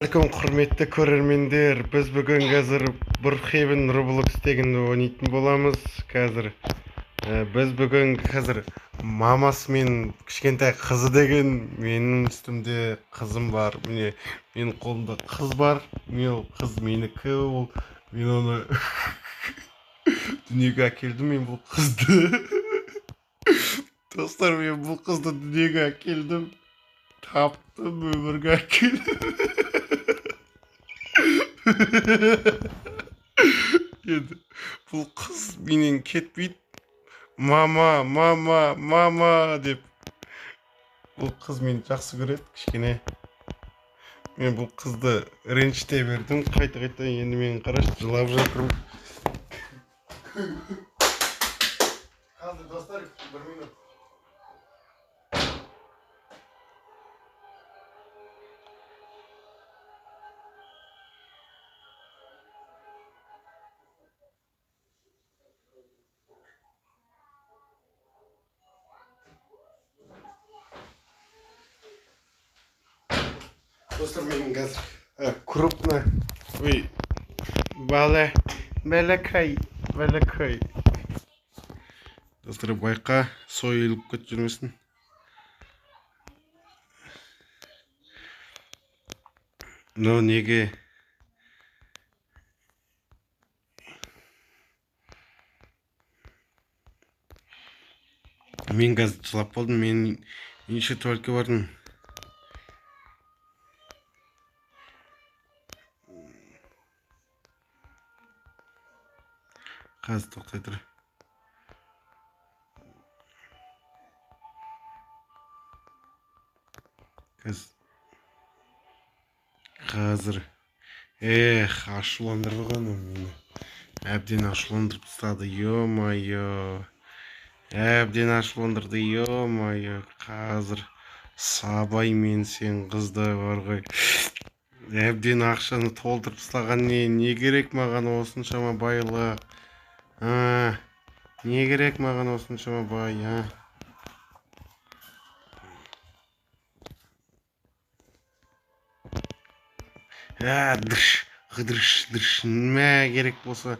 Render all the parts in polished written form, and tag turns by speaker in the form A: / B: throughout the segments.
A: Assalamualaikum құрметті көрермендер, біз бүгін қазір Brookhaven Roblox деген ойнайтын боламыз. Біз бүгін мамасы мен кішкентай қызы деген менің үстімде қызым бар. Міне менің қолымда қыз бар. Мен қыз менікі, мен оны дүниеге әкелдім. Мен бұл қызды достар, мен бұл қызды дүниеге әкелдім, таптым, өмірге әкелдім. Енді бұл қыз менен кетпейді. Мама, мама, мама деп. Бұл қыз мені жақсы көреді, кішкене. Мен бұл қызды ренжіте бердім, қайта енді мен қарашы жылап жатырмын. Қазір достар, бір минут. Достар, менің қазір крупно, бәләкай. Достар, байқа, сойылып кетіп жүрмесін. Но неге? Мен қазір жылап болдым, мен неше туалетке бардым. Қазір тоқтай тұр. Қазір ашуландырған мені. Әбден ашуландырып тастады, ё-майо. Әбден ашуландырды, ё-майо. Қазір сабай мен сен қызда бар ғой. Әбден ақшаны толтырып тастаған. Не керек маған осыншама байлық? Не керек маған осыншама бай, дырш, мә керек болса,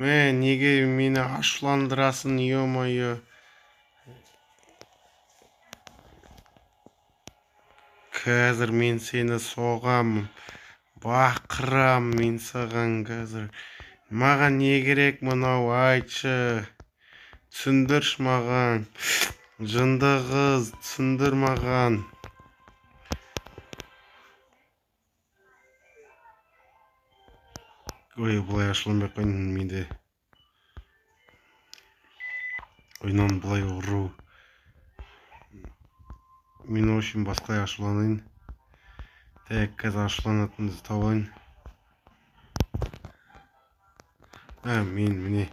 A: мә неге мені ашуландырасың, ё-майо. Қазір мен сені соғам, бақырам мен саған қазір. Маған не керек мынау, айтшы, түсіндірші маған. Жынды қыз, түсіндір маған. Ой, бұлай ашыланбай қойын менде. Ойнан бұлай ұру. Мен очень басқалай ашуланайын. Так, қазір ашуланатынды табайын. Мен міне.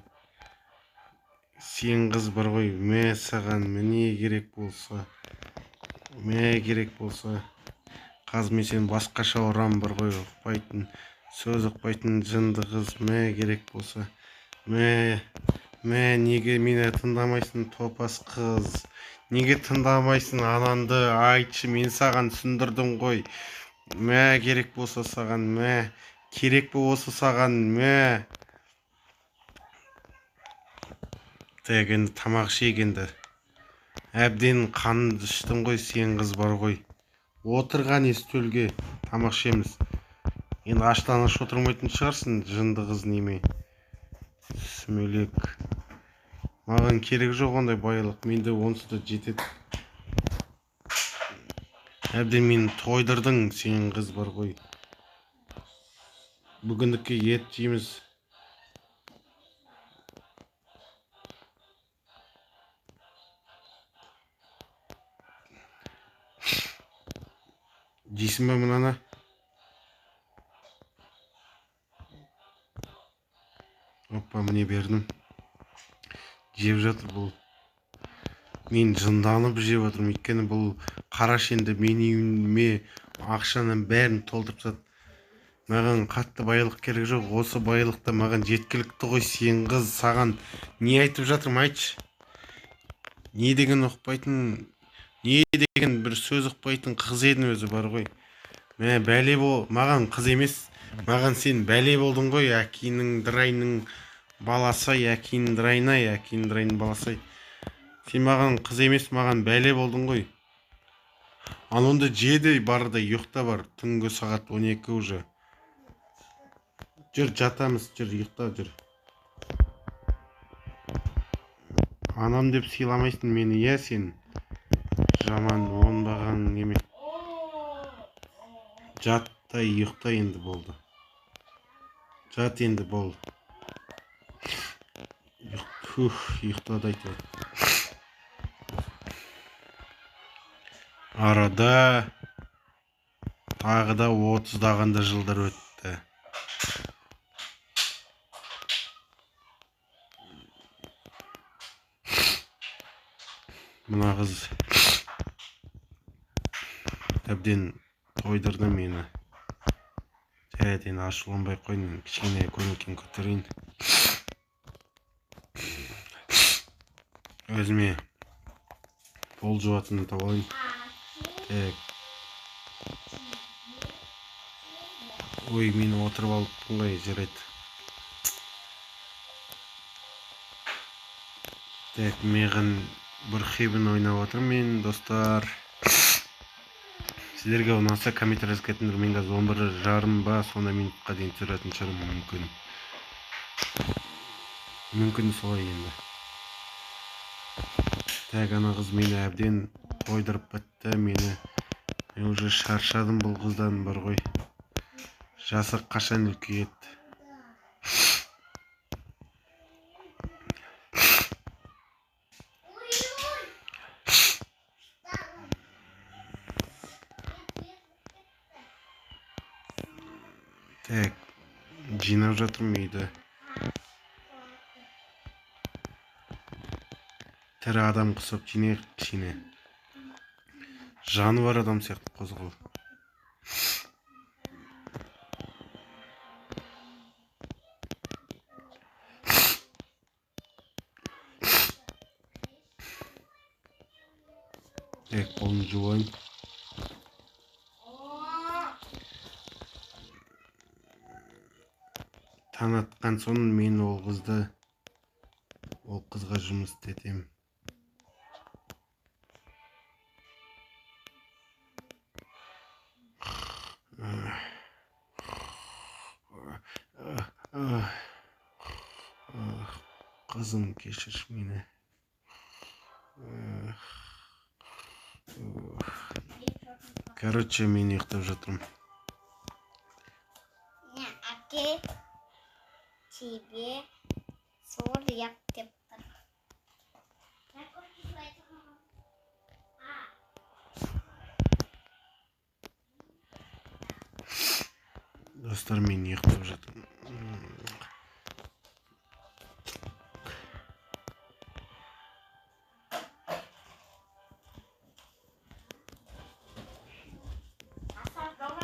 A: Сен қыз бар ғой, мә саған міне керек болса. Қазір мен сен басқаша ұрам бар ғой, ұқпайтын. Сөз ұқпайтын жынды қыз, мә керек болса. Мә неге мені тыңдамайсың, топас қыз? Неге тыңдамайсың ананды? Айтшы, мен саған түсіндірдім ғой. Мә керек болса саған, керек болса саған, Так, енді тамақ ішегенді. Әбден қанды іштің ғой, сен қыз бар ғой. Отырған үстелге тамақ ішеміз. Енді аштан аш отырмайтын шығарсың, жынды қыз неме. Сүмелек. Маған керек жоқ ондай байлық, менде онсыз да жетеді. Әбден мені тойдырдың, сен қыз бар ғой. Бүгіндікке ет жейміз. Жейсің ба мынаны? Оппа, міне бердім. Жеп жатыр бұл. Мен жынданып жеп отырмын, өйткені бұл қараш енді мен үйіме ақшаның бәрін толтырып тастады. Маған қатты байлық керек жоқ, осы байлықта маған жеткілікті ғой. Сен қыз, саған не айтып жатырмын, айтшы. Не деген ұқпайтын, не деген бір сөз ұқпайтын қыз едің өзі бар ғой. Мә бәле маған қыз емес. Маған сен бәле болдың ғой, әкеңнің дырайының баласы, әкеңнің дырайына, әкеңнің дырайының баласы. Сен маған қыз емес, маған бәле болдың ғой. Ал онда жеді барды, ұйықта бар. Түнгі сағат 12 уже. Жүр, жатамыз, жүр, ұйықта жүр. Анам деп сыйламайсың мені, иә сен? Жаман оңбаған неме. Жатта, ұйықта енді болды. Жат енді болды. Ұйықтады айтады. Арада тағы да 30-дағанда жылдар өтті. Мына қыз әбден тойдырды мені. Жарайды, енді ашуланбай қойын, кішкене көңіл-күйін көтерейін. Өзіме пол жуатынын тауып алайын. Ой, мені отырып алыппын ғой, жарайды. Маған бір хибін ойнап отырмын, достар. Сіздерге ұнаса комментарий жазып мен қазір 11:30 ба, сонда минутқа дейін түсіретін шығармын мүмкін. Мүмкін солай енді. Ана қыз мені әбден тойдырып бітті, мен уже шаршадым бұл қыздан бар ғой. Жасы қашан үлкейеді. Жинап жатырмын үйді. Тірі адам құсап жинайық кішкене. Жаны бар адам сияқты қозғал. Қолын жуайын. Танатқан соң мен ол қызға жұмыс істетем. Қызым, кешір мені. Короче, мен ұйықтап жатырмын.
B: Әке тебе сор яп деп тұр.
A: Достар, мен ұйықтап жатырмын.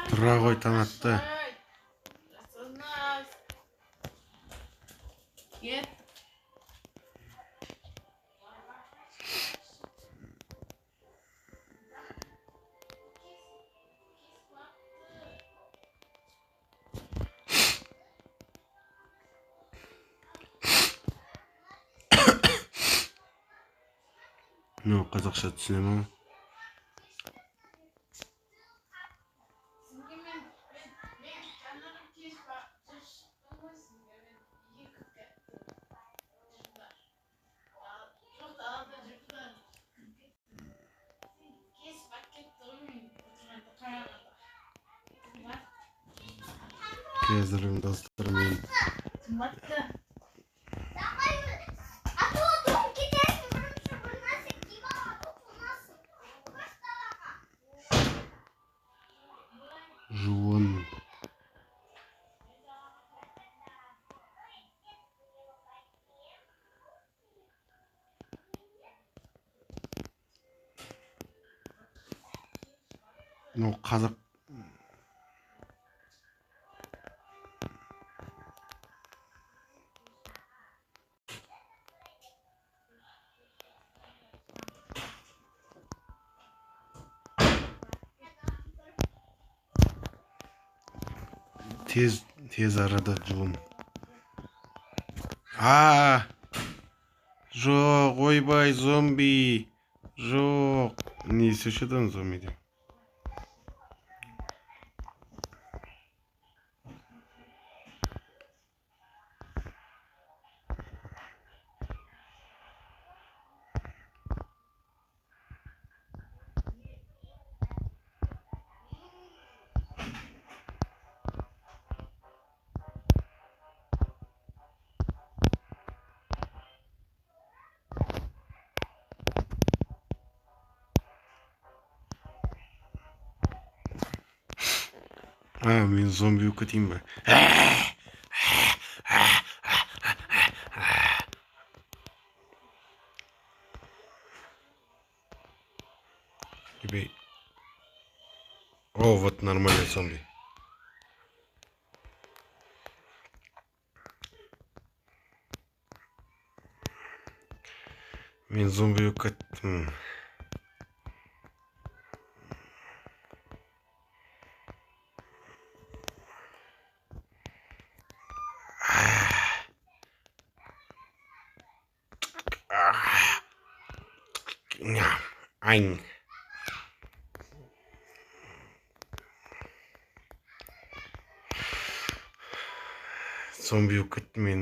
A: Тұра ғой, танатты. Ну, қазақша түсіне ма? Кездерің достармен. Жуын. Ну, қазақ Tez arada жуын. Жоқ, ойбай, зомби. Жоқ. Несі шыдан зомбиден? Мен зомби болып кетейін ба? Тебе. О, вот нормальный зомби. Мен зомби болып кеттім. Айн. Зомби болып кеттім. Мен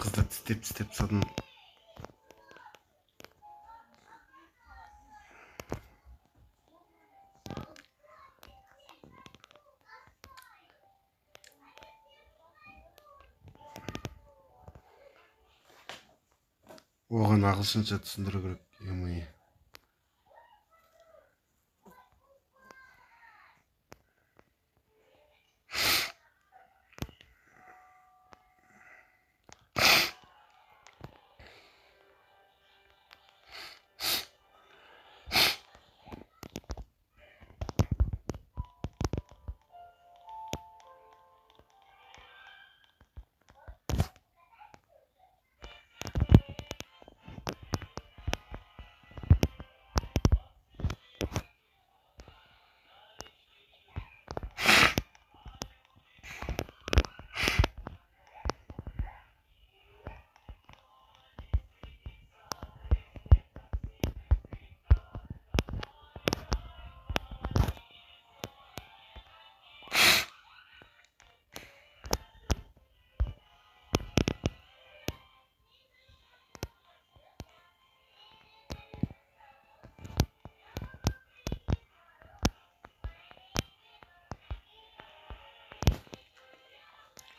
A: қызды тістеп садым. Оған ағылшынша түсіндіру керек. Емей.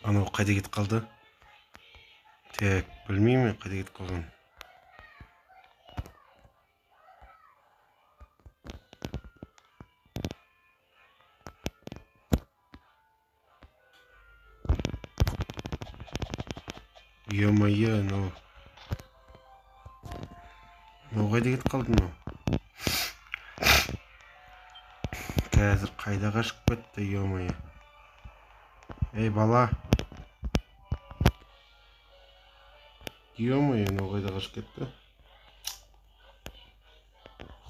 A: Анау қайда кетіп қалды? Тек, білмеймін қайда кетіп қалған. Ё-моё, анау қайда кетіп қалды мынау? Қазір қайда қашып кетті, ё-моё. Ей, бала. Ё-моё, анау қайда қашып кетті?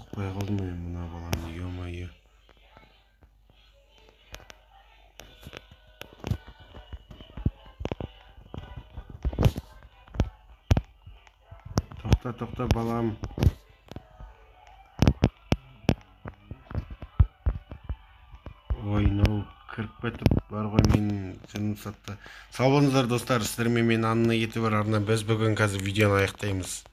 A: Ұқпай қалдым мен мына баланы, ё-моё. Тоқта, балам. Ой, мынау кіріп кетіп бар ғой, мен жыным сатты. Сау болыңыздар достар, сіздермен мен Анна етіп арнан біз бүгін қазір видеоны аяқтаймыз.